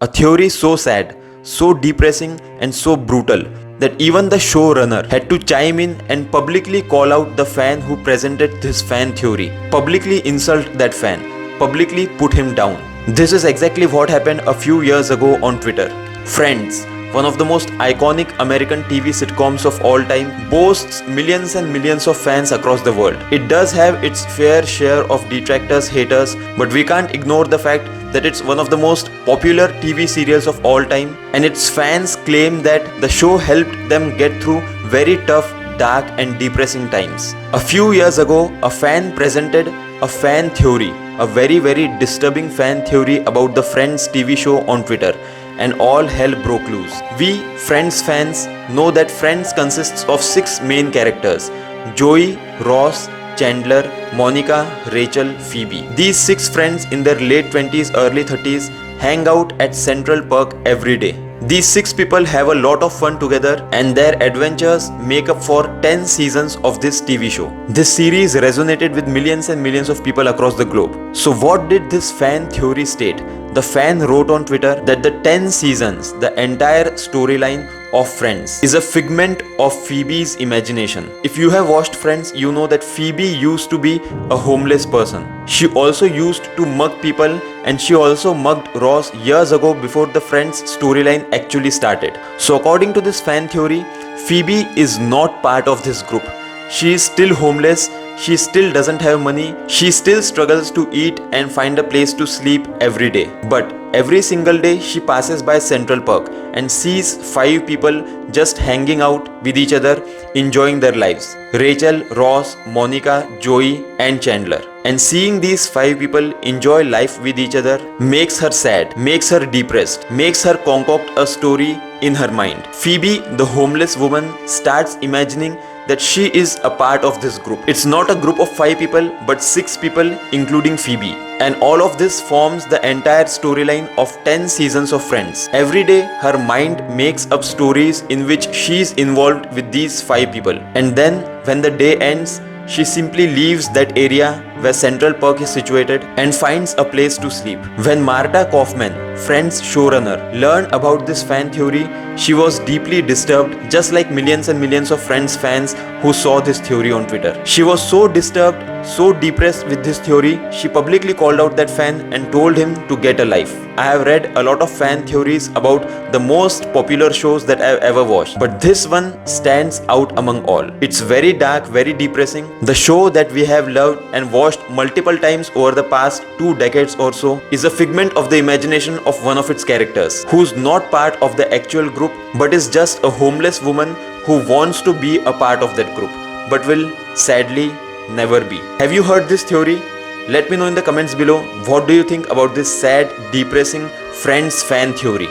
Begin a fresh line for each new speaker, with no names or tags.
A theory so sad, so depressing, and so brutal that even the showrunner had to chime in and publicly call out the fan who presented this fan theory, publicly insult that fan, publicly put him down. This is exactly what happened a few years ago on Twitter. Friends, one of the most iconic American TV sitcoms of all time, boasts millions and millions of fans across the world. It does have its fair share of detractors, haters, but we can't ignore the fact that it's one of the most popular TV serials of all time, and its fans claim that the show helped them get through very tough, dark and depressing times. A few years ago, a fan presented a fan theory, a very disturbing fan theory about the Friends TV show on Twitter, and all hell broke loose. We Friends fans know that Friends consists of 6 main characters: Joey, Ross, Chandler, Monica, Rachel, Phoebe. These 6 friends in their late 20s, early 30s hang out at Central Perk every day. These 6 people have a lot of fun together, and their adventures make up for 10 seasons of this TV show. This series resonated with millions and millions of people across the globe. So what did this fan theory state? The fan wrote on Twitter that the 10 seasons, the entire storyline of Friends, is a figment of Phoebe's imagination. If you have watched Friends, you know that Phoebe used to be a homeless person. She also used to mug people, and she also mugged Ross years ago before the Friends storyline actually started. So according to this fan theory, Phoebe is not part of this group. She is still homeless. She still doesn't have money. She still struggles to eat and find a place to sleep every day. But every single day she passes by Central Perk and sees 5 people just hanging out with each other, enjoying their lives. Rachel, Ross, Monica, Joey and Chandler. And seeing these 5 people enjoy life with each other makes her sad, makes her depressed, makes her concoct a story in her mind. Phoebe, the homeless woman, starts imagining that she is a part of this group. It's not a group of 5 people, but 6 people including Phoebe. And all of this forms the entire storyline of 10 seasons of Friends. Every day, her mind makes up stories in which she's involved with these 5 people. And then, when the day ends, she simply leaves that area where Central Perk is situated and finds a place to sleep. When Marta Kauffman, Friends showrunner, learned about this fan theory, she was deeply disturbed, just like millions and millions of Friends fans who saw this theory on Twitter. She was so disturbed, so depressed with this theory, she publicly called out that fan and told him to get a life. I have read a lot of fan theories about the most popular shows that I've ever watched, but this one stands out among all. It's very dark, very depressing. The show that we have loved and watched multiple times over the past 2 decades or so is a figment of the imagination of one of its characters, who's not part of the actual group but is just a homeless woman who wants to be a part of that group but will sadly never be. Have you heard this theory? Let me know in the comments below. What do you think about this sad, depressing Friends fan theory?